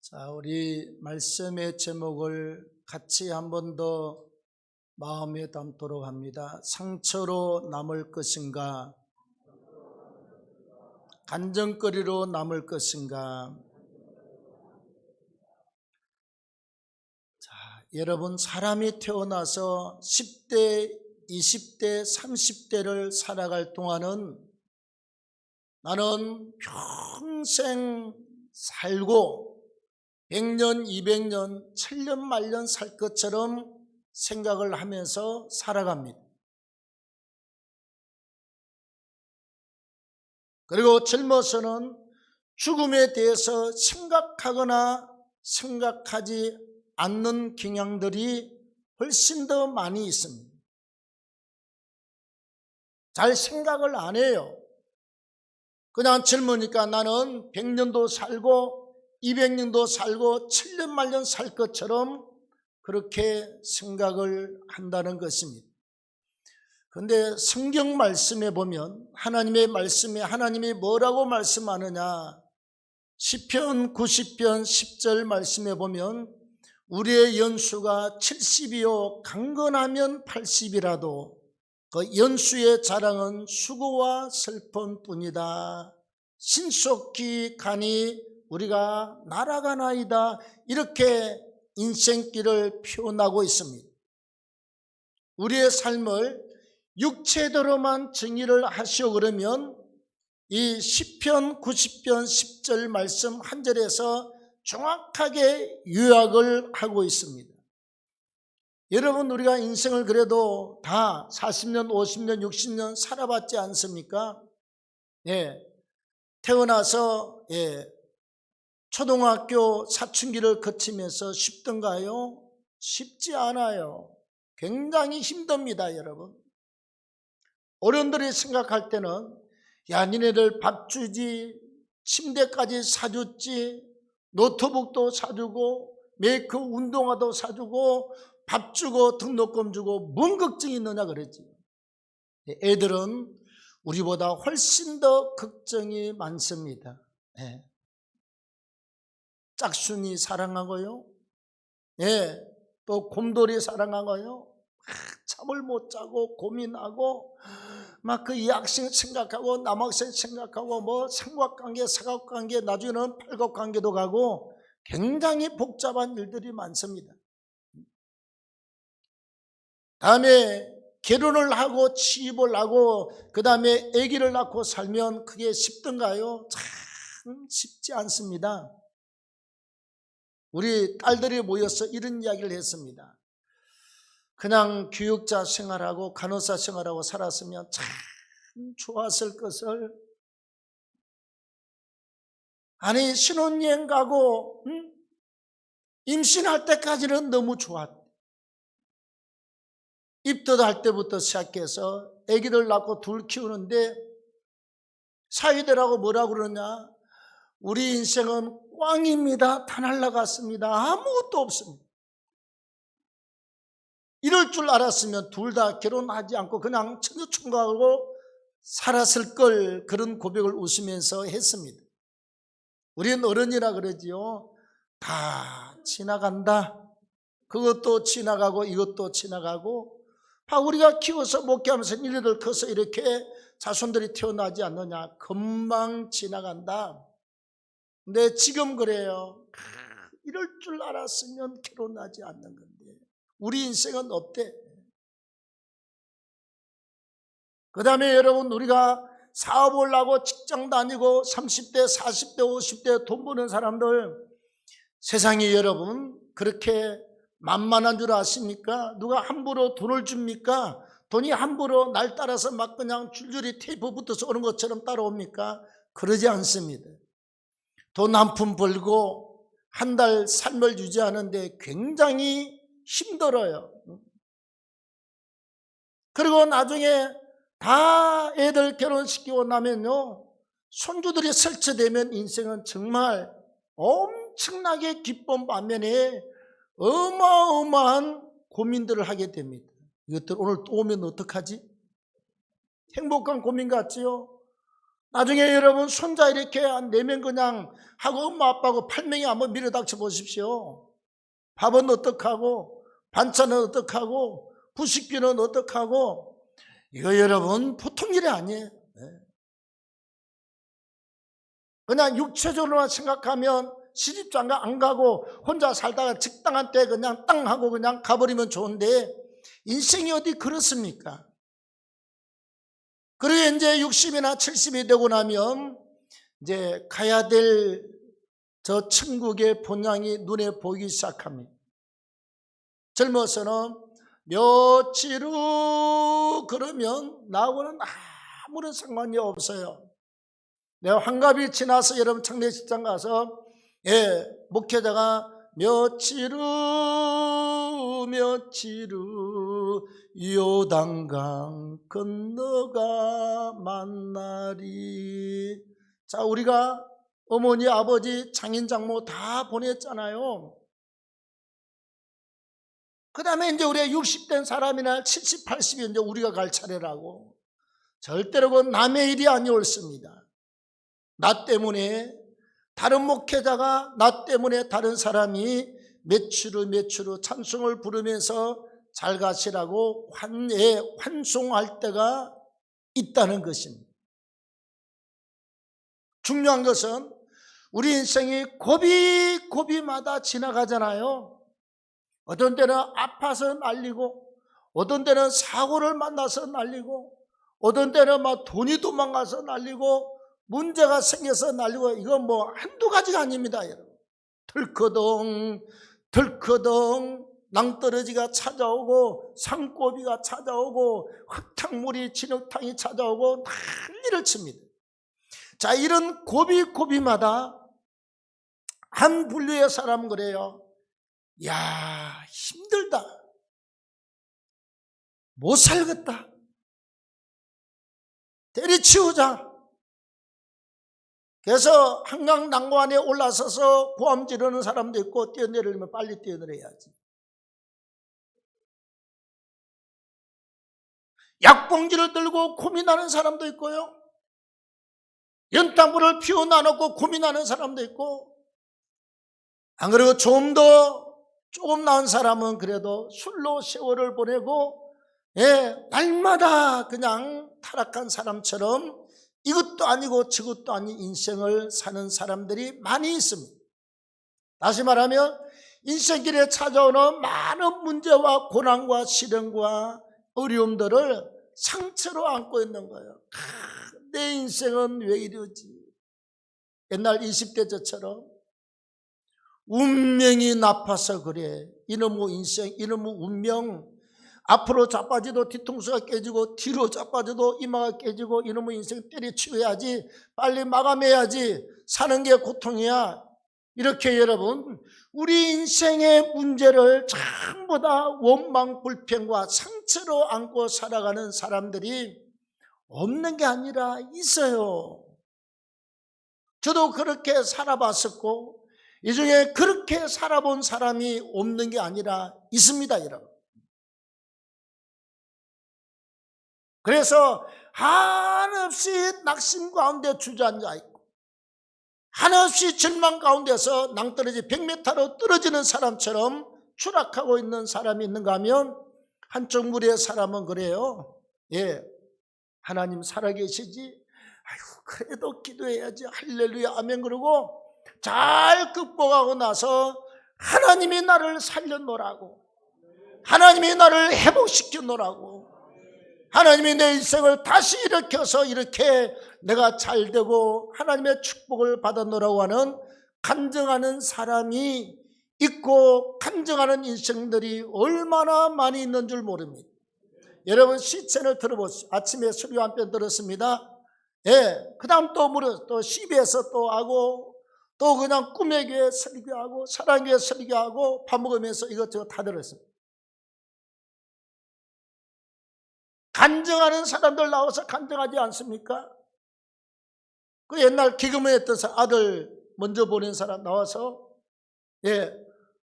자, 우리 말씀의 제목을 같이 한 번 더 마음에 담도록 합니다. 상처로 남을 것인가, 간증거리로 남을 것인가. 자, 여러분, 사람이 태어나서 10대, 20대, 30대를 살아갈 동안은 나는 평생 살고 100년, 200년, 1000년, 만년 살 것처럼 생각을 하면서 살아갑니다. 그리고 젊어서는 죽음에 대해서 생각하거나 생각하지 않는 경향들이 훨씬 더 많이 있습니다. 잘 생각을 안 해요. 그냥 젊으니까 나는 100년도 살고 200년도 살고 1000년 만년 살 것처럼 그렇게 생각을 한다는 것입니다. 그런데 성경 말씀에 보면 하나님의 말씀에 하나님이 뭐라고 말씀하느냐, 시편 90편 10절 말씀에 보면 우리의 연수가 70이요 강건하면 80이라도 그 연수의 자랑은 수고와 슬픔뿐이다. 신속히 가니 우리가 날아가나이다. 이렇게 인생길을 표현하고 있습니다. 우리의 삶을 육체대로만 정의를 하시오 그러면 이 시편 90편 10절 말씀 한 절에서 정확하게 요약을 하고 있습니다. 여러분, 우리가 인생을 그래도 다 40년, 50년, 60년 살아봤지 않습니까? 태어나서 초등학교 사춘기를 거치면서 쉽던가요? 쉽지 않아요. 굉장히 힘듭니다, 여러분. 어른들이 생각할 때는 야, 니네들 밥 주지, 침대까지 사줬지, 노트북도 사주고 메이크 운동화도 사주고 밥 주고 등록금 주고 뭔 걱정이 있느냐 그랬지. 애들은 우리보다 훨씬 더 걱정이 많습니다. 짝순이 사랑하고요. 또 곰돌이 사랑하고요. 잠을 못 자고 고민하고 막 그 이학생 생각하고 남학생 생각하고 뭐 삼각관계, 사각관계, 나중에는 팔각관계도 가고 굉장히 복잡한 일들이 많습니다. 다음에 결혼을 하고 취업을 하고 그 다음에 아기를 낳고 살면 그게 쉽던가요? 참 쉽지 않습니다. 우리 딸들이 모여서 이런 이야기를 했습니다. 그냥 교육자 생활하고 간호사 생활하고 살았으면 참 좋았을 것을. 아니, 신혼여행 가고 임신할 때까지는 너무 좋았대. 입덧할 때부터 시작해서 아기를 낳고 둘 키우는데 사위들하고 뭐라고 그러냐, 우리 인생은 꽝입니다. 다 날아갔습니다. 아무것도 없습니다. 이럴 줄 알았으면 둘 다 결혼하지 않고 그냥 처녀총각하고 살았을 걸, 그런 고백을 웃으면서 했습니다. 우리는 어른이라 그러지요. 다 지나간다. 그것도 지나가고 이것도 지나가고. 우리가 키워서 목회하면서 일들 커서 이렇게 자손들이 태어나지 않느냐. 금방 지나간다. 근데 지금 그래요. 이럴 줄 알았으면 결혼하지 않는 건데 우리 인생은 어때? 그 다음에 여러분, 우리가 사업을 하고 직장 다니고 30대, 40대, 50대 돈 버는 사람들, 세상이 여러분 그렇게 만만한 줄 아십니까? 누가 함부로 돈을 줍니까? 돈이 함부로 날 따라서 막 그냥 줄줄이 테이프 붙어서 오는 것처럼 따라옵니까? 그러지 않습니다. 돈 한 푼 벌고 한 달 삶을 유지하는데 굉장히 힘들어요. 그리고 나중에 다 애들 결혼시키고 나면요, 손주들이 설치되면 인생은 정말 엄청나게 기쁜 반면에 어마어마한 고민들을 하게 됩니다. 이것들 오늘 또 오면 어떡하지? 행복한 고민 같지요? 나중에 여러분 손자 이렇게 한 4명 그냥 하고 엄마 아빠하고 8명이 한번 밀어닥쳐 보십시오. 밥은 어떡하고, 반찬은 어떡하고, 부식비는 어떡하고. 이거 여러분 보통 일이 아니에요. 그냥 육체적으로만 생각하면 시집장가 안 가고 혼자 살다가 적당한 때 그냥 땅 하고 그냥 가버리면 좋은데, 인생이 어디 그렇습니까? 그리고 이제 60이나 70이 되고 나면 이제 가야 될 저 천국의 본향이 눈에 보이기 시작합니다. 젊어서는 며칠 후 그러면 나하고는 아무런 상관이 없어요. 내가 환갑이 지나서 여러분 장례식장 가서 목회자가 며칠 후 요단강 건너가 만나리. 자, 우리가 어머니, 아버지, 장인, 장모 다 보냈잖아요. 그 다음에 이제 우리가 60된 사람이나 70, 80이 이제 우리가 갈 차례라고. 절대로 그 남의 일이 아니었습니다. 나 때문에 다른 목회자가, 나 때문에 다른 사람이 며칠 후 찬송을 부르면서 잘 가시라고 환송할 때가 있다는 것입니다. 중요한 것은 우리 인생이 고비마다 지나가잖아요. 어떤 때는 아파서 날리고, 어떤 때는 사고를 만나서 날리고, 어떤 때는 막 돈이 도망가서 날리고, 문제가 생겨서 날리고. 이건 뭐 한두 가지가 아닙니다, 여러분. 덜커덩 낭떠러지가 찾아오고, 산고비가 찾아오고, 흙탕물이 진흙탕이 찾아오고 난리를 칩니다. 자, 이런 고비마다 한 분류의 사람은 그래요. 야, 힘들다, 못 살겠다, 때려치우자. 그래서 한강 난관에 올라서서 고함 지르는 사람도 있고, 뛰어내리려면 빨리 뛰어내려야지. 약봉지를 들고 고민하는 사람도 있고요, 연탄불을 피워놔놓고 고민하는 사람도 있고, 안 그리고 조금 나은 사람은 그래도 술로 세월을 보내고, 날마다 그냥 타락한 사람처럼 이것도 아니고 저것도 아닌 인생을 사는 사람들이 많이 있습니다. 다시 말하면 인생길에 찾아오는 많은 문제와 고난과 시련과 어려움들을 상처로 안고 있는 거예요. 내 인생은 왜 이러지? 옛날 20대 저처럼 운명이 나빠서 그래. 이놈의 인생, 이놈의 운명. 앞으로 자빠져도 뒤통수가 깨지고, 뒤로 자빠져도 이마가 깨지고, 이놈의 인생 때려치워야지, 빨리 마감해야지, 사는 게 고통이야. 이렇게 여러분, 우리 인생의 문제를 전부 다 원망, 불평과 상처로 안고 살아가는 사람들이 없는 게 아니라 있어요. 저도 그렇게 살아봤었고, 이 중에 그렇게 살아본 사람이 없는 게 아니라 있습니다, 여러분. 그래서 한없이 낙심 가운데 주저앉아 있고, 한없이 절망 가운데서 낭떠러지 100m로 떨어지는 사람처럼 추락하고 있는 사람이 있는가 하면, 한쪽 무리의 사람은 그래요. 하나님 살아계시지? 아이고, 그래도 기도해야지. 할렐루야, 아멘. 그러고 잘 극복하고 나서 하나님이 나를 살려놓으라고, 하나님이 나를 회복시켜놓으라고, 하나님이 내 인생을 다시 일으켜서 이렇게 내가 잘 되고 하나님의 축복을 받아놓으라고 하는 간증하는 사람이 있고, 간증하는 인생들이 얼마나 많이 있는 줄 모릅니다. 여러분 시체를 들어보세요. 아침에 설교 한 편 들었습니다. 그 다음 또 CBS 또 하고, 또 그냥 꿈의 교회 설교하고, 사랑의 교회 설교하고, 밥 먹으면서 이것저것 다 들었습니다. 간증하는 사람들 나와서 간증하지 않습니까? 그 옛날 기금을 했던 아들 먼저 보낸 사람 나와서,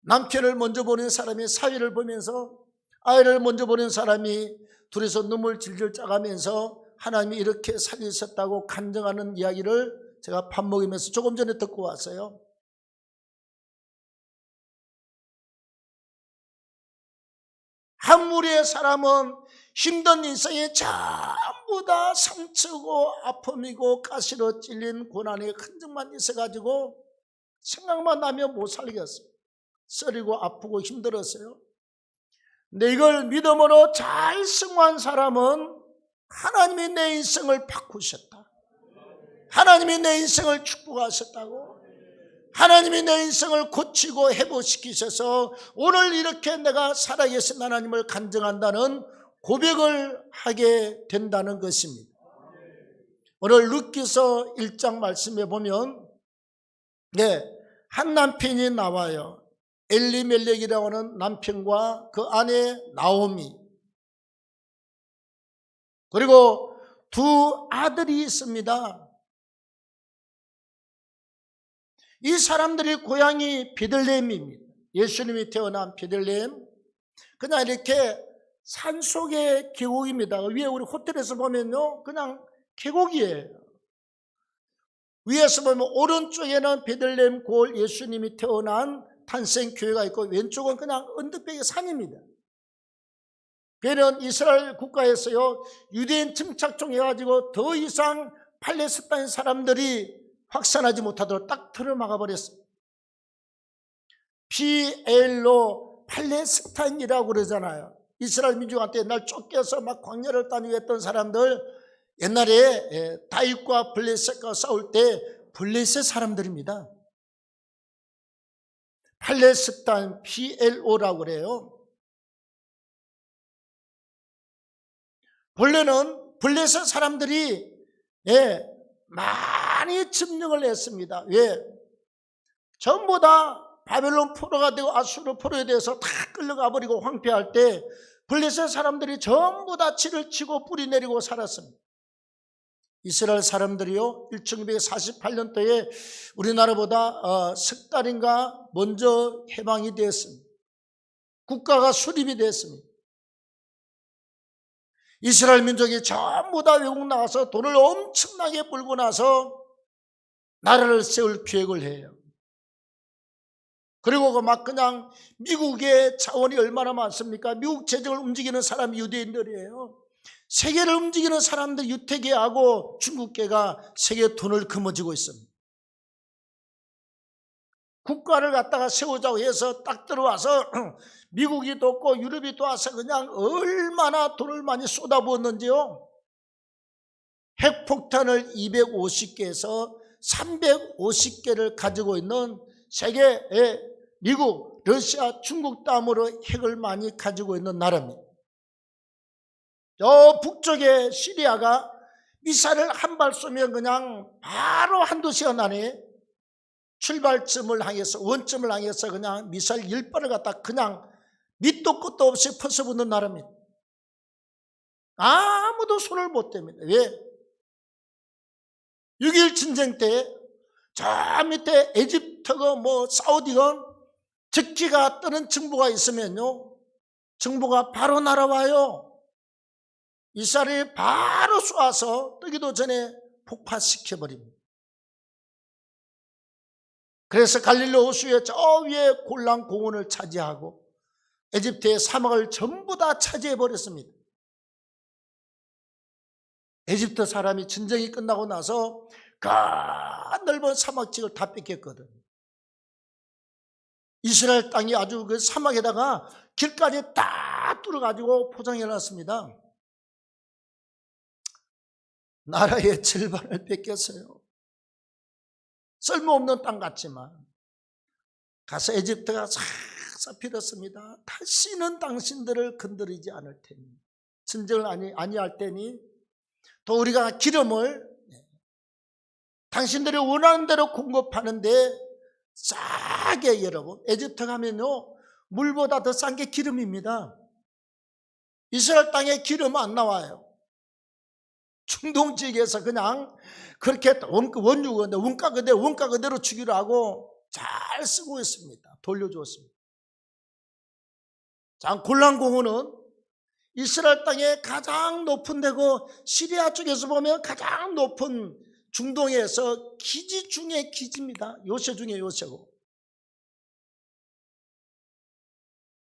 남편을 먼저 보낸 사람이 사위를 보면서, 아이를 먼저 보낸 사람이 둘이서 눈물 질질 짜가면서 하나님이 이렇게 살리셨다고 간증하는 이야기를 제가 밥 먹으면서 조금 전에 듣고 왔어요. 한 무리의 사람은 힘든 인생에 전부 다 상처고 아픔이고 가시로 찔린 고난의 흔적만 있어가지고 생각만 나면 못 살겠어요. 쓰리고 아프고 힘들었어요. 근데 이걸 믿음으로 잘 승화한 사람은 하나님이 내 인생을 바꾸셨다. 하나님이 내 인생을 축복하셨다고. 하나님이 내 인생을 고치고 회복시키셔서 오늘 이렇게 내가 살아계신 하나님을 간증한다는 고백을 하게 된다는 것입니다. 오늘 룻기서 1장 말씀에 보면 한 남편이 나와요. 엘리멜렉이라고 하는 남편과 그 아내 나오미, 그리고 두 아들이 있습니다. 이 사람들이 고향이 베들레헴입니다. 예수님이 태어난 베들레헴. 그냥 이렇게 산속의 계곡입니다. 위에 우리 호텔에서 보면요, 그냥 계곡이에요. 위에서 보면 오른쪽에는 베들레헴 고을 예수님이 태어난 탄생교회가 있고, 왼쪽은 그냥 언덕배기 산입니다. 그는 이스라엘 국가에서요, 유대인 침착종 해가지고 더 이상 팔레스타인 사람들이 확산하지 못하도록 딱 틀을 막아버렸어요. 비엘로 팔레스타인이라고 그러잖아요. 이스라엘 민족한테 옛날 쫓겨서 막 광야를 다니고 했던 사람들, 옛날에 다윗과 블레셋과 싸울 때 블레셋 사람들입니다. 팔레스타인 PLO라고 그래요. 본래는 블레셋 사람들이 많이 점령을 했습니다. 왜? 전부 다 바벨론 포로가 되고 아수르 포로에 대해서 다 끌려가 버리고 황폐할 때 블레셋 사람들이 전부 다 치를 치고 뿌리 내리고 살았습니다. 이스라엘 사람들이요, 1948년도에 우리나라보다 석 달인가 먼저 해방이 되었습니다. 국가가 수립이 됐습니다. 이스라엘 민족이 전부 다 외국 나가서 돈을 엄청나게 벌고 나서 나라를 세울 계획을 해요. 그리고 막 그냥 미국의 자원이 얼마나 많습니까? 미국 재정을 움직이는 사람이 유대인들이에요. 세계를 움직이는 사람들 유태계하고 중국계가 세계 돈을 거머쥐고 있습니다. 국가를 갖다가 세우자고 해서 딱 들어와서 미국이 돕고 유럽이 도와서 그냥 얼마나 돈을 많이 쏟아부었는지요. 핵폭탄을 250개에서 350개를 가지고 있는 세계의 미국, 러시아, 중국 다음으로 핵을 많이 가지고 있는 나라입니다. 저 북쪽의 시리아가 미사일을 한 발 쏘면 그냥 바로 한두 시간 안에 출발점을 향해서, 원점을 향해서 그냥 미사일 10발을 갖다 그냥 밑도 끝도 없이 퍼서붙는 나라입니다. 아무도 손을 못 댑니다. 왜? 6.1 전쟁 때 저 밑에 에집트가 사우디건 적기가 뜨는 정보가 있으면요, 정보가 바로 날아와요. 이스라엘이 바로 쏘아서 뜨기도 전에 폭파시켜버립니다. 그래서 갈릴리 호수의 저 위에 골란 공원을 차지하고 에집트의 사막을 전부 다 차지해버렸습니다. 에집트 사람이 전쟁이 끝나고 나서 그 넓은 사막지를 다 뺏겼거든. 이스라엘 땅이 아주 그 사막에다가 길까지 딱 뚫어가지고 포장해놨습니다. 나라의 절반을 뺏겼어요. 쓸모없는 땅 같지만 가서 에집트가 싹싹 빌었습니다. 다시는 당신들을 건드리지 않을 테니, 전쟁을 아니할 테니, 또 우리가 기름을 당신들이 원하는 대로 공급하는데 싸게, 여러분, 에집트 가면요 물보다 더 싼 게 기름입니다. 이스라엘 땅에 기름 안 나와요. 중동 지역에서 그냥 그렇게 원가 그대로 주기로 하고 잘 쓰고 있습니다. 돌려주었습니다. 자, 골란 공원은 이스라엘 땅에 가장 높은 데고 시리아 쪽에서 보면 가장 높은 중동에서 기지 중에 기지입니다. 요새 중에 요새고.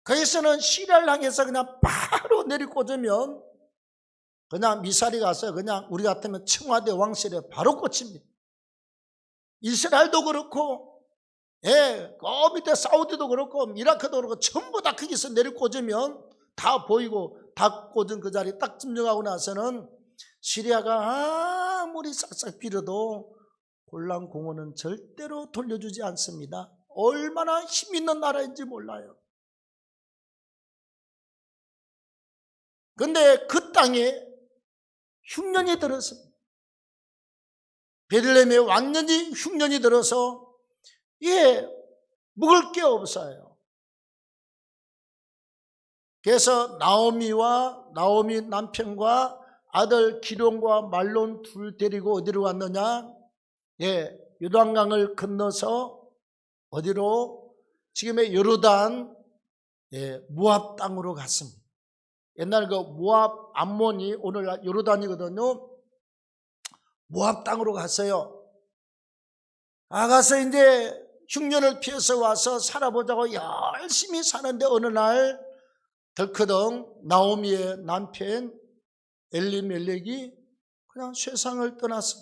거기서는 시리아를 향해서 그냥 바로 내리꽂으면 그냥 미사일이 가서 그냥 우리 같으면 청와대 왕실에 바로 꽂힙니다. 이스라엘도 그렇고, 예, 그 밑에 사우디도 그렇고, 이라크도 그렇고, 전부 다 거기서 내리꽂으면 다 보이고, 다 꽂은 그 자리 딱 점령하고 나서는 시리아가 아무리 싹싹 빌어도 골란 공원은 절대로 돌려주지 않습니다. 얼마나 힘 있는 나라인지 몰라요. 근데 그 땅에 흉년이 들었습니다. 베들레헴에 완전히 흉년이 들어서 먹을 게 없어요. 그래서 나오미 남편과 아들 기럯과 말론 둘 데리고 어디로 갔느냐? 요단강을 건너서 어디로? 지금의 요르단 모압 땅으로 갔습니다. 옛날 그 모압 암몬이 오늘 요르단이거든요. 모압 땅으로 갔어요. 가서 이제 흉년을 피해서 와서 살아보자고 열심히 사는데 어느 날 덜커덩 나오미의 남편 엘리멜렉이 그냥 세상을 떠났어.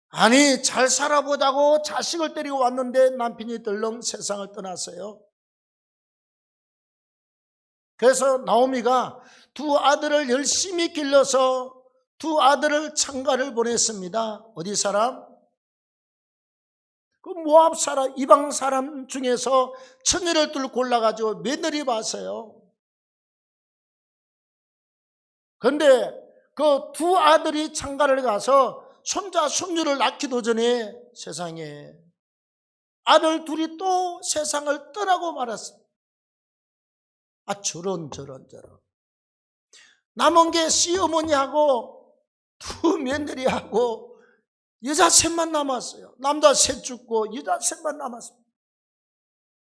아니 잘 살아보자고 자식을 데리고 왔는데 남편이 덜렁 세상을 떠났어요. 그래서 나오미가 두 아들을 열심히 길러서 두 아들을 창가를 보냈습니다. 어디 사람? 그 모압 사람, 이방 사람 중에서 처녀를 둘 골라가지고 며느리 봤어요. 그런데 그 두 아들이 창가를 가서 손자, 손녀를 낳기도 전에 세상에 아들 둘이 또 세상을 떠나고 말았어요. 저런. 남은 게 시어머니하고 두 며느리하고 여자 셋만 남았어요. 남자 셋 죽고 여자 셋만 남았어요.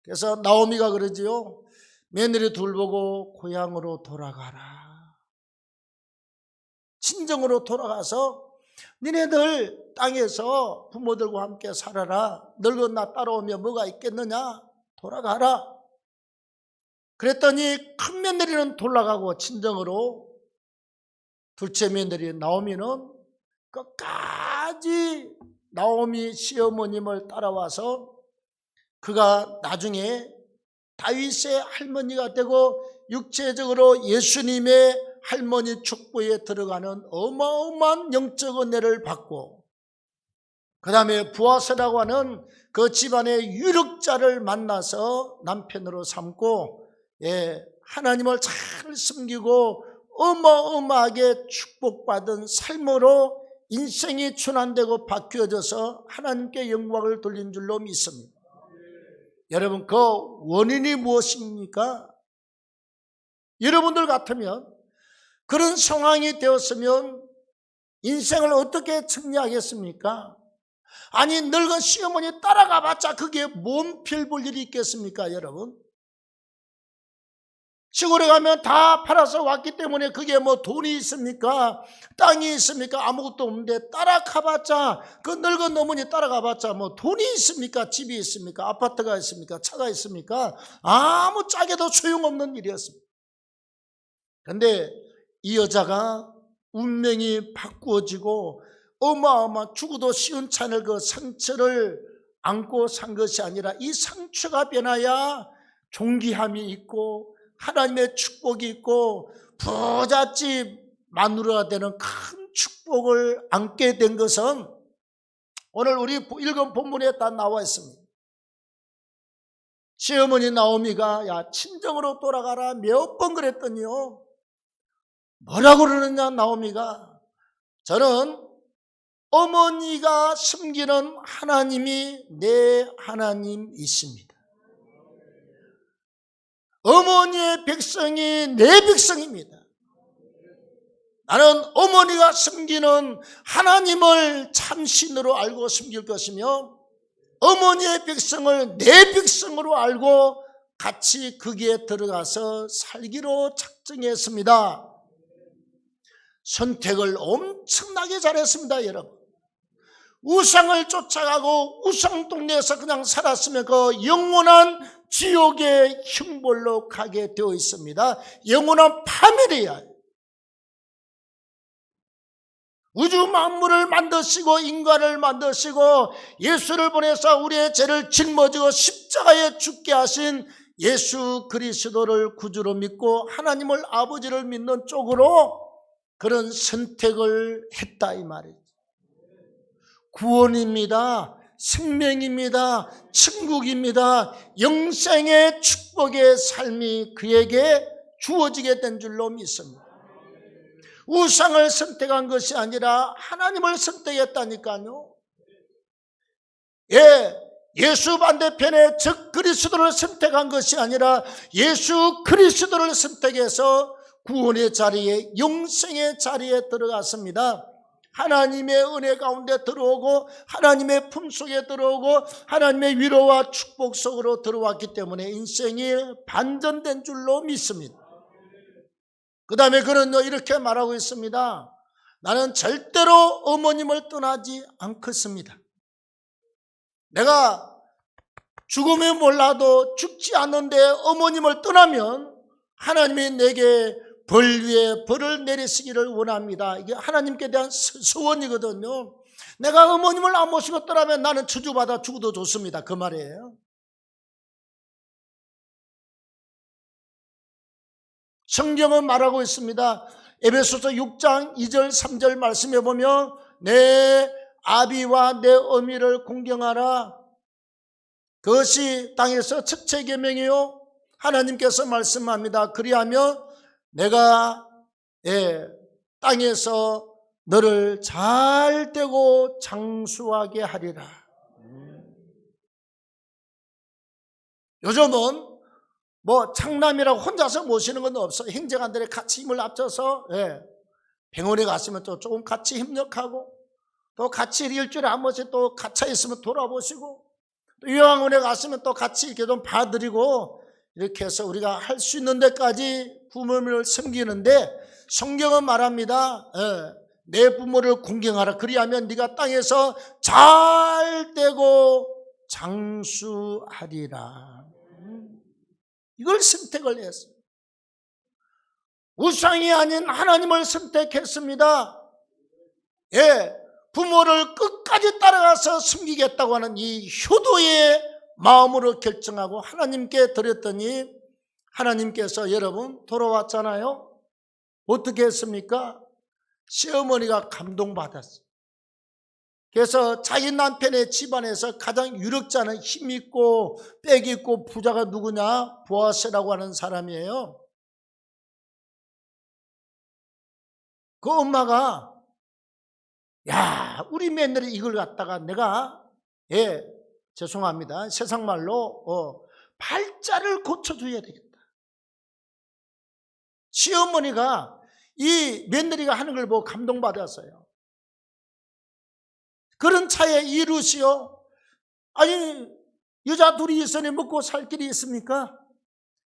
그래서 나오미가 그러지요. 며느리 둘 보고 고향으로 돌아가라. 친정으로 돌아가서 니네들 땅에서 부모들과 함께 살아라. 늙은 나 따라오면 뭐가 있겠느냐? 돌아가라. 그랬더니 큰 며느리는 돌아가고 친정으로, 둘째 며느리 나오미는 끝까지 나오미 시어머님을 따라와서 그가 나중에 다윗의 할머니가 되고 육체적으로 예수님의 할머니 축복에 들어가는 어마어마한 영적 은혜를 받고, 그 다음에 부하세라고 하는 그 집안의 유력자를 만나서 남편으로 삼고 하나님을 잘 섬기고 어마어마하게 축복받은 삶으로 인생이 순환되고 바뀌어져서 하나님께 영광을 돌린 줄로 믿습니다. 여러분, 그 원인이 무엇입니까? 여러분들 같으면 그런 상황이 되었으면 인생을 어떻게 정리하겠습니까? 아니 늙은 시어머니 따라가봤자 그게 뭔 별 볼 일이 있겠습니까 여러분? 시골에 가면 다 팔아서 왔기 때문에 그게 뭐 돈이 있습니까? 땅이 있습니까? 아무것도 없는데 따라가봤자, 그 늙은 어머니 따라가봤자 뭐 돈이 있습니까? 집이 있습니까? 아파트가 있습니까? 차가 있습니까? 아무 짝에도 소용없는 일이었습니다. 그런데 이 여자가 운명이 바꾸어지고 어마어마한 죽어도 시원찮을 그 상처를 안고 산 것이 아니라 이 상처가 변하여 존귀함이 있고 하나님의 축복이 있고 부잣집 마누라가 되는 큰 축복을 안게 된 것은 오늘 우리 읽은 본문에 다 나와 있습니다. 시어머니 나오미가 친정으로 돌아가라 몇 번 그랬더니요, 뭐라고 그러느냐 나오미가, 저는 어머니가 섬기는 하나님이 내 하나님이십니다. 어머니의 백성이 내 백성입니다. 나는 어머니가 섬기는 하나님을 참신으로 알고 섬길 것이며 어머니의 백성을 내 백성으로 알고 같이 거기에 들어가서 살기로 작정했습니다. 선택을 엄청나게 잘했습니다, 여러분. 우상을 쫓아가고 우상 동네에서 그냥 살았으면 그 영원한 지옥의 형벌로 가게 되어 있습니다. 영원한 파멸이야. 우주 만물을 만드시고 인간을 만드시고 예수를 보내서 우리의 죄를 짊어지고 십자가에 죽게 하신 예수 그리스도를 구주로 믿고 하나님을 아버지를 믿는 쪽으로 그런 선택을 했다 이 말이죠. 구원입니다. 생명입니다. 천국입니다. 영생의 축복의 삶이 그에게 주어지게 된 줄로 믿습니다. 우상을 선택한 것이 아니라 하나님을 선택했다니까요. 예수 반대편에 즉 그리스도를 선택한 것이 아니라 예수 그리스도를 선택해서 구원의 자리에, 영생의 자리에 들어갔습니다. 하나님의 은혜 가운데 들어오고 하나님의 품속에 들어오고 하나님의 위로와 축복 속으로 들어왔기 때문에 인생이 반전된 줄로 믿습니다. 그 다음에 그는 이렇게 말하고 있습니다. 나는 절대로 어머님을 떠나지 않겠습니다. 내가 죽으면 몰라도 죽지 않는데 어머님을 떠나면 하나님이 내게 벌 위에 벌을 내리시기를 원합니다. 이게 하나님께 대한 소원이거든요. 내가 어머님을 안 모시고 떠나면 나는 저주받아 죽어도 좋습니다. 그 말이에요. 성경은 말하고 있습니다. 에베소서 6장 2절 3절 말씀해 보면 내 아비와 내 어미를 공경하라. 그것이 땅에서 첫째 계명이요. 하나님께서 말씀합니다. 그리하면 내가 땅에서 너를 잘 되고 장수하게 하리라. 요즘은 장남이라고 혼자서 모시는 건 없어요. 형제간들이 같이 힘을 합쳐서 병원에 갔으면 또 조금 같이 협력하고 또 같이 일주일에 한 번씩 또 갇혀 있으면 돌아보시고 또 요양원에 갔으면 또 같이 이렇게 좀 봐드리고 이렇게 해서 우리가 할 수 있는 데까지 부모님을 섬기는데 성경은 말합니다. 내 부모를 공경하라. 그리하면 네가 땅에서 잘 되고 장수하리라. 이걸 선택을 했어요. 우상이 아닌 하나님을 선택했습니다. 부모를 끝까지 따라가서 섬기겠다고 하는 이 효도의 마음으로 결정하고 하나님께 드렸더니 하나님께서 여러분 돌아왔잖아요. 어떻게 했습니까? 시어머니가 감동받았어요. 그래서 자기 남편의 집안에서 가장 유력자는 힘있고 빽있고 부자가 누구냐? 보아스라고 하는 사람이에요. 그 엄마가 야 우리 며느리 이걸 갖다가 내가 죄송합니다. 세상말로 발자를 고쳐줘야 되겠다. 시어머니가 이 며느리가 하는 걸 보고 감동받았어요. 그런 차에 이루시오. 아니 여자 둘이 있으니 먹고 살 길이 있습니까?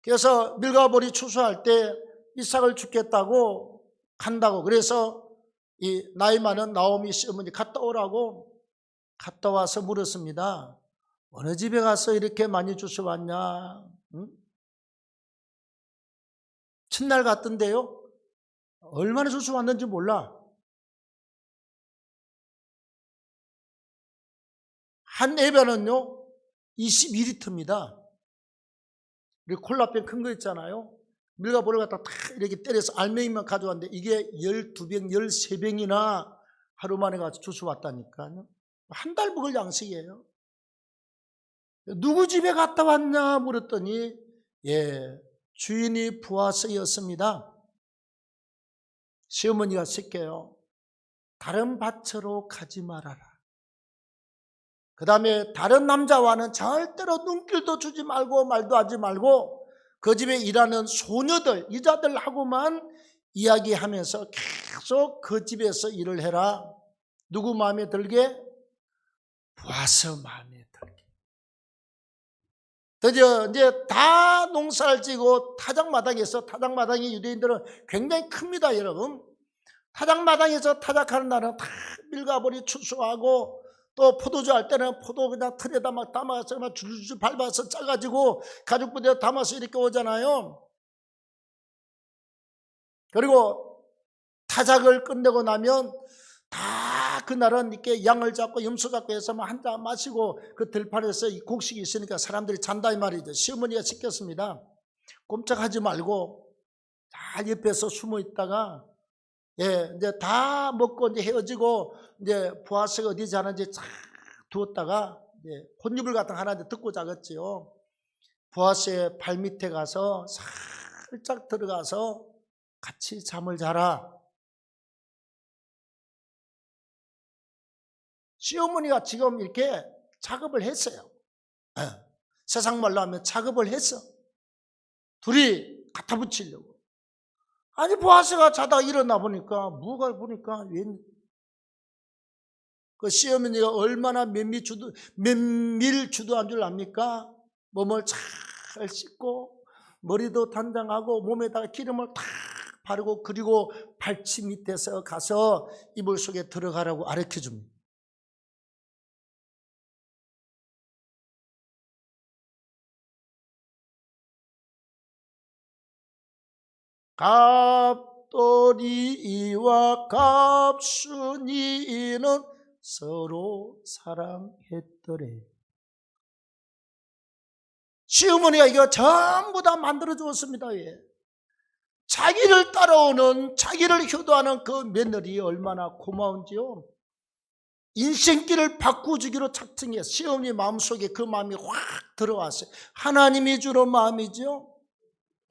그래서 밀가버리 추수할 때 이삭을 죽겠다고 간다고 그래서 이 나이 많은 나오미 시어머니 갔다 오라고 갔다 와서 물었습니다. 어느 집에 가서 이렇게 많이 주워왔냐? 응? 첫날 갔던데요. 얼마나 주워왔는지 몰라. 한 애변은요 22리터입니다. 우리 콜라병 큰 거 있잖아요. 밀가버리를 갖다 다 이렇게 때려서 알맹이만 가져왔는데 이게 12병, 13병이나 하루 만에 가서 주워왔다니까요. 한 달 먹을 양식이에요. 누구 집에 갔다 왔냐 물었더니 주인이 보아스였습니다. 시어머니가 새겨요. 다른 밭으로 가지 말아라. 그 다음에 다른 남자와는 절대로 눈길도 주지 말고 말도 하지 말고 그 집에 일하는 소녀들, 여자들하고만 이야기하면서 계속 그 집에서 일을 해라. 누구 마음에 들게? 보아스 마음에 들게. 드디어 이제 다 농사를 지고 타작마당에서, 타작마당이 유대인들은 굉장히 큽니다, 여러분. 타작마당에서 타작하는 날은 다 밀가버리 추수하고, 또 포도주 할 때는 포도 그냥 틀에다 막 담아서 막 줄줄 밟아서 짜가지고 가죽 부대에 담아서 이렇게 오잖아요. 그리고 타작을 끝내고 나면 다 그날은 이렇게 양을 잡고 염소 잡고 해서 한 잔 마시고 그 들판에서 이 곡식이 있으니까 사람들이 잔다 이 말이죠. 시어머니가 시켰습니다. 꼼짝하지 말고 다 옆에서 숨어 있다가 이제 다 먹고 이제 헤어지고 이제 보아스가 어디 자는지 쫙 두었다가 이제 혼유불 같은 거 하나 듣고 자겠지요. 보아스의 발 밑에 가서 살짝 들어가서 같이 잠을 자라. 시어머니가 지금 이렇게 작업을 했어요. 세상 말로 하면 작업을 했어. 둘이 갖다 붙이려고. 아니 보아스가 자다가 일어나 보니까 뭐가 보니까 그 시어머니가 얼마나 면밀주도한 줄 압니까? 몸을 잘 씻고 머리도 단장하고 몸에다가 기름을 탁 바르고 그리고 발치 밑에서 가서 이불 속에 들어가라고 가르쳐줍니다. 갑돌이와 갑순이는 서로 사랑했더래. 시어머니가 이거 전부 다 만들어 주었습니다. 자기를 따라오는, 자기를 효도하는 그 며느리 얼마나 고마운지요. 인생길을 바꾸주기로 작정해 시어머니 마음속에 그 마음이 확 들어왔어요. 하나님이 주는 마음이죠.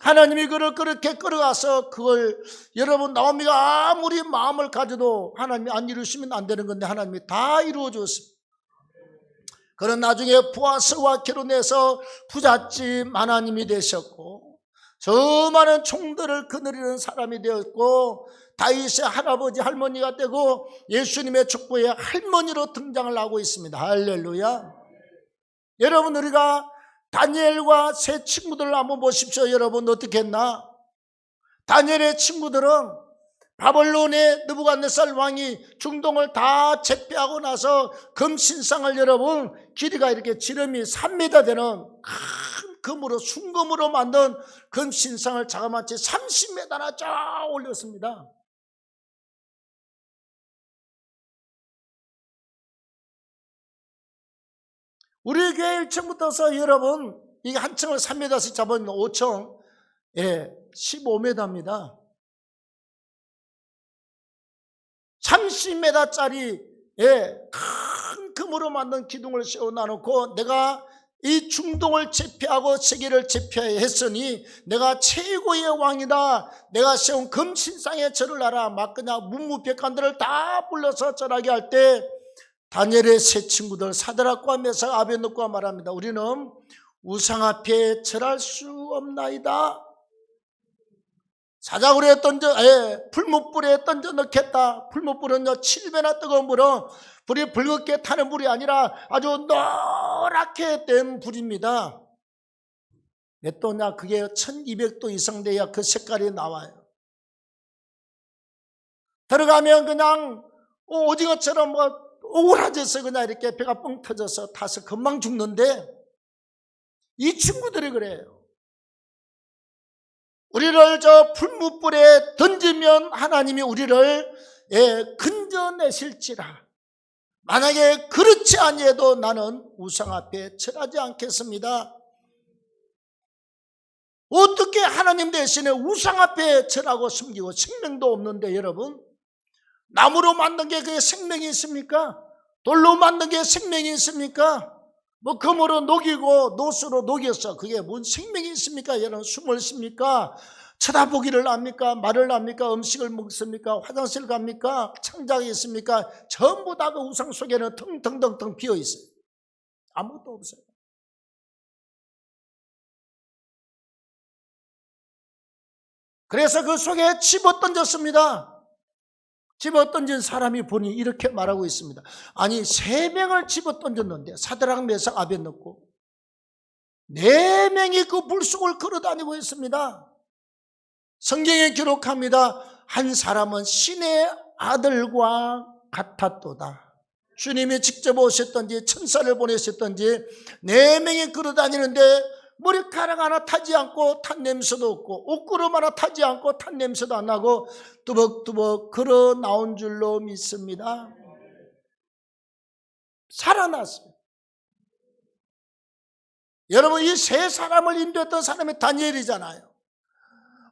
하나님이 그를 그렇게 끌어가서 그걸, 여러분 나오미가 아무리 마음을 가져도 하나님이 안 이루시면 안 되는 건데 하나님이 다 이루어 주었습니다. 그런 나중에 보아스와 결혼해서 부잣집 하나님이 되셨고 수많은 총들을 거느리는 사람이 되었고 다윗의 할아버지 할머니가 되고 예수님의 축복의 할머니로 등장을 하고 있습니다. 할렐루야. 여러분 우리가 다니엘과 세 친구들을 한번 보십시오. 여러분 어떻게 했나? 다니엘의 친구들은 바벨론의 느부갓네살 왕이 중동을 다 제패하고 나서 금신상을 여러분 길이가 이렇게 지름이 3m 되는 큰 금으로 순금으로 만든 금신상을 자그마치 30m나 쫙 올렸습니다. 우리 교회 1층부터서 여러분 이게 한 층을 3m씩 잡으면 5층 15m입니다. 30m짜리 큰 금으로 만든 기둥을 세워놔놓고 내가 이 중동을 제패하고 세계를 제패했으니 내가 최고의 왕이다. 내가 세운 금신상에 절을 하라. 막 그냥 문무백관들을 다 불러서 절하게 할 때 다니엘의 세 친구들 사드락과 메삭 아벳느고가 말합니다. 우리는 우상 앞에 절할 수 없나이다. 사자굴에 풀무불에 던져 넣겠다. 풀무불은요 7배나 뜨거운 불은 불이 붉게 타는 불이 아니라 아주 노랗게 된 불입니다. 몇 도냐? 그게 1200도 이상 돼야 그 색깔이 나와요. 들어가면 그냥 오징어처럼 오그라져서 그냥 이렇게 배가 뻥 터져서 타서 금방 죽는데 이 친구들이 그래요. 우리를 저 풀무불에 던지면 하나님이 우리를 건져내실지라. 만약에 그렇지 아니해도 나는 우상 앞에 절하지 않겠습니다. 어떻게 하나님 대신에 우상 앞에 절하고 숨기고 생명도 없는데 여러분 나무로 만든 게 그게 생명이 있습니까? 돌로 만든 게 생명이 있습니까? 뭐 금으로 녹이고 노수로 녹여서 그게 뭔 생명이 있습니까? 여러분 숨을 쉽니까? 쳐다보기를 합니까? 말을 합니까? 음식을 먹습니까? 화장실 갑니까? 창작이 있습니까? 전부 다 그 우상 속에는 텅텅텅텅 비어 있어요. 아무것도 없어요. 그래서 그 속에 집어 던졌습니다. 집어 던진 사람이 보니 이렇게 말하고 있습니다. 아니 3명을 집어 던졌는데 사드락 메삭 아벳느고 4명이 그 물속을 걸어다니고 있습니다. 성경에 기록합니다. 한 사람은 신의 아들과 같았도다. 주님이 직접 오셨던지 천사를 보내셨던지 4명이 걸어다니는데 머리카락 하나 타지 않고 탄 냄새도 없고 옷구름 하나 타지 않고 탄 냄새도 안 나고 뚜벅뚜벅 걸어 나온 줄로 믿습니다. 살아났어요. 여러분, 이 3사람을 인도했던 사람이 다니엘이잖아요.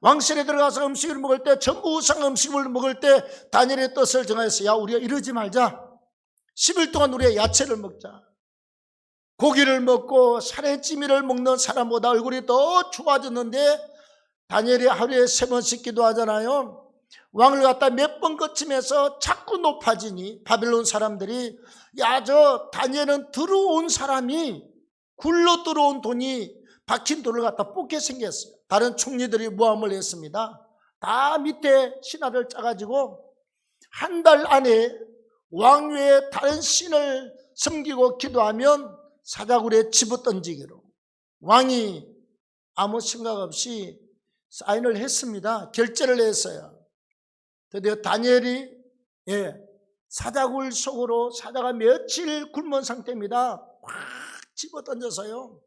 왕실에 들어가서 음식을 먹을 때, 전부 우상 음식을 먹을 때 다니엘의 뜻을 정하였어. 야, 우리가 이러지 말자. 10일 동안 우리가 야채를 먹자. 고기를 먹고 살의 찌미를 먹는 사람보다 얼굴이 더 좋아졌는데, 다니엘이 하루에 3번씩 기도하잖아요. 왕을 갖다 몇 번 거치면서 자꾸 높아지니 바빌론 사람들이, 야, 저 다니엘은 들어온 사람이 굴러 들어온 돈이 박힌 돌을 갖다 뽑게 생겼어요. 다른 총리들이 모함을 했습니다. 다 밑에 신하를 짜가지고 한 달 안에 왕위에 다른 신을 섬기고 기도하면 사자굴에 집어던지기로. 왕이 아무 생각 없이 사인을 했습니다. 결제를 했어요. 드디어 다니엘이 사자굴 속으로, 사자가 며칠 굶은 상태입니다. 확 집어던져서요.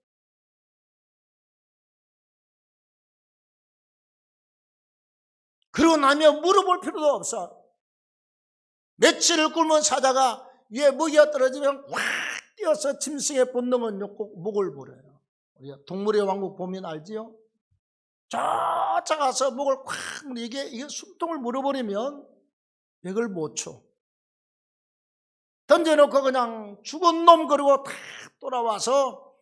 그러고 나면 물어볼 필요도 없어. 며칠을 굶은 사자가 위에 먹이가 떨어지면 확 뛰어서 짐승의 본능은 목을 물어요. 우리가 동물의 왕국 보면 알지요? 쫓아가서 목을 확 물어. 이게 숨통을 물어버리면 맥을 못 쳐. 던져놓고 그냥 죽은 놈 그러고 다 돌아와서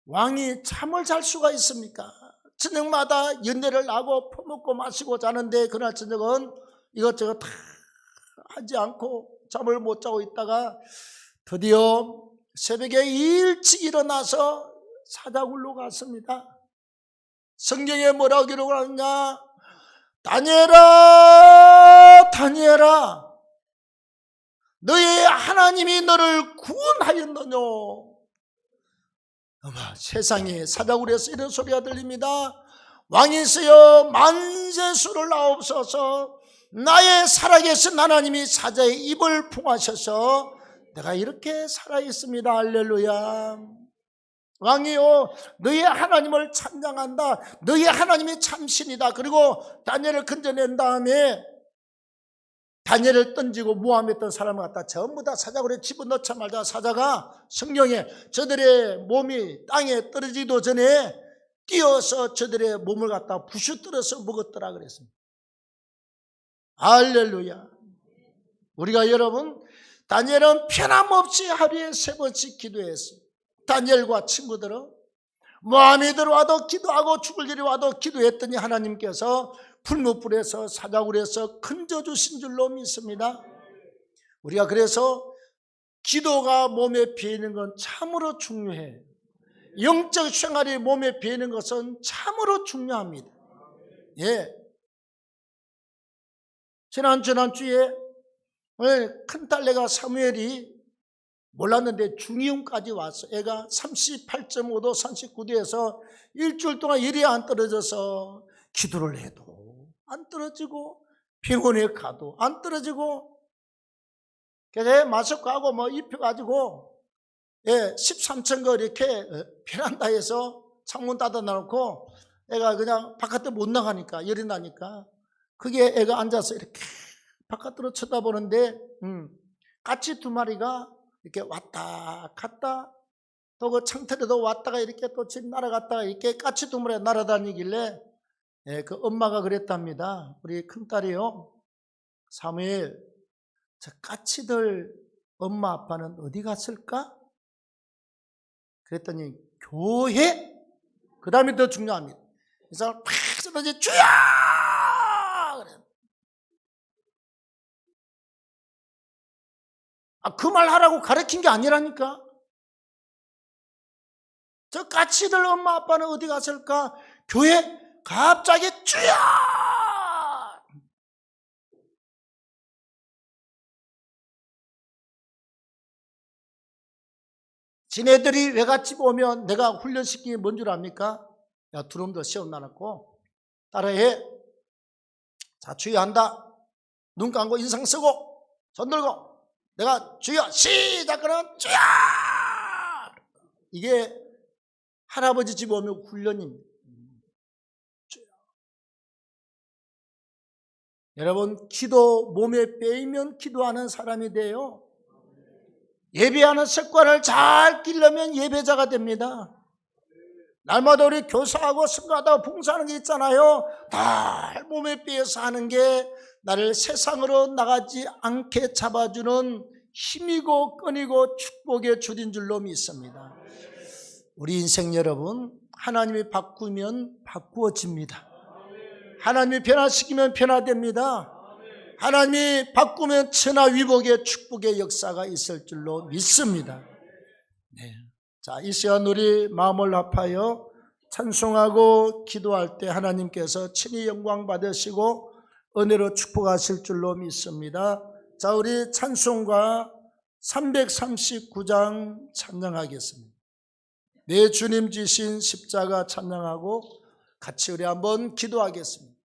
왕이 잠을 잘 수가 있습니까? 저녁마다 연회를 하고 퍼먹고 마시고 자는데 그날 저녁은 이것저것 다 하지 않고 잠을 못 자고 있다가 드디어 새벽에 일찍 일어나서 사자굴로 갔습니다. 성경에 뭐라고 기록하느냐? 다니엘아, 다니엘아, 너의 하나님이 너를 구원하였느냐? 세상에 사자굴에서 이런 소리가 들립니다. 왕이시여 만세수를 하옵소서. 나의 살아계신 하나님이 사자의 입을 풍하셔서 내가 이렇게 살아있습니다. 할렐루야. 왕이요, 너의 하나님을 찬양한다. 너의 하나님이 참신이다. 그리고 다니엘을 건져낸 다음에 다니엘을 던지고 모함했던 사람을 갖다 전부 다 사자굴에 집어넣자 말자 사자가 성경에 저들의 몸이 땅에 떨어지기도 전에 뛰어서 저들의 몸을 갖다 부수뜨려서 먹었더라 그랬습니다. 할렐루야. 우리가 여러분, 다니엘은 변함없이 하루에 3번씩 기도했어요. 다니엘과 친구들은 모함이 들어와도 기도하고 죽을 일이 와도 기도했더니 하나님께서 풀무불에서 사자굴에서 건져주신 줄로 믿습니다. 우리가 그래서 기도가 몸에 배이는 건 참으로 중요해요. 영적 생활이 몸에 배이는 것은 참으로 중요합니다. 예. 지난주에 큰딸내가 사무엘이 몰랐는데 중이염까지 왔어. 애가 38.5도 39도에서 일주일 동안 열이 안 떨어져서 기도를 해도 안 떨어지고 병원에 가도 안 떨어지고 그래서 마스크 하고 입혀가지고 13층거 이렇게 베란다에서 창문 닫아놓고 애가 그냥 바깥에 못 나가니까 열이 나니까 그게 애가 앉아서 이렇게 바깥으로 쳐다보는데 까치 2마리가 이렇게 왔다 갔다 또 그 창틀에도 왔다가 이렇게 또 집 날아갔다가 이렇게 까치 2마리가 날아다니길래 그 엄마가 그랬답니다. 우리 큰딸이요, 사무엘, 저 까치들 엄마 아빠는 어디 갔을까? 그랬더니 교회? 그 다음에 더 중요합니다. 이 사람 팍 쓰러지 주야! 그래. 그 말 하라고 가르친 게 아니라니까. 저 까치들 엄마 아빠는 어디 갔을까? 교회? 갑자기 주야! 지네들이 외갓집 오면 내가 훈련시킨 게 뭔 줄 압니까? 야, 두놈들 세워놔놓고 따라해. 자, 주의한다. 눈 감고 인상 쓰고 손 들고 내가 주여 시작. 그러면 주여. 이게 할아버지 집 오면 훈련입니다. 주여. 여러분, 기도 몸에 빼이면 기도하는 사람이 돼요. 예배하는 습관을 잘 기르면 예배자가 됩니다. 날마다 우리 교사하고 승가하다가 봉사하는 게 있잖아요. 다 몸에 빼서 하는 게 나를 세상으로 나가지 않게 잡아주는 힘이고 끈이고 축복의 줄인 줄로 믿습니다. 우리 인생 여러분, 하나님이 바꾸면 바꾸어집니다. 하나님이 변화시키면 변화됩니다. 하나님이 바꾸면 천하위복의 축복의 역사가 있을 줄로 믿습니다. 네. 자, 이 시간 우리 마음을 합하여 찬송하고 기도할 때 하나님께서 친히 영광 받으시고 은혜로 축복하실 줄로 믿습니다. 자, 우리 찬송가 339장 찬양하겠습니다. 내 주님 지신 십자가 찬양하고 같이 우리 한번 기도하겠습니다.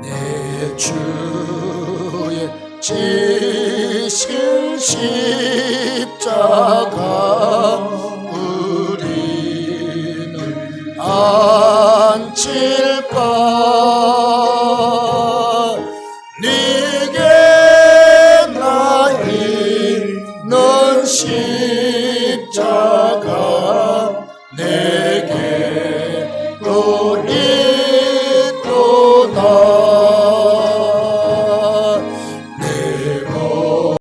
내 주의 지신 십자가 우리를 안칠까. 네게 나 있는 시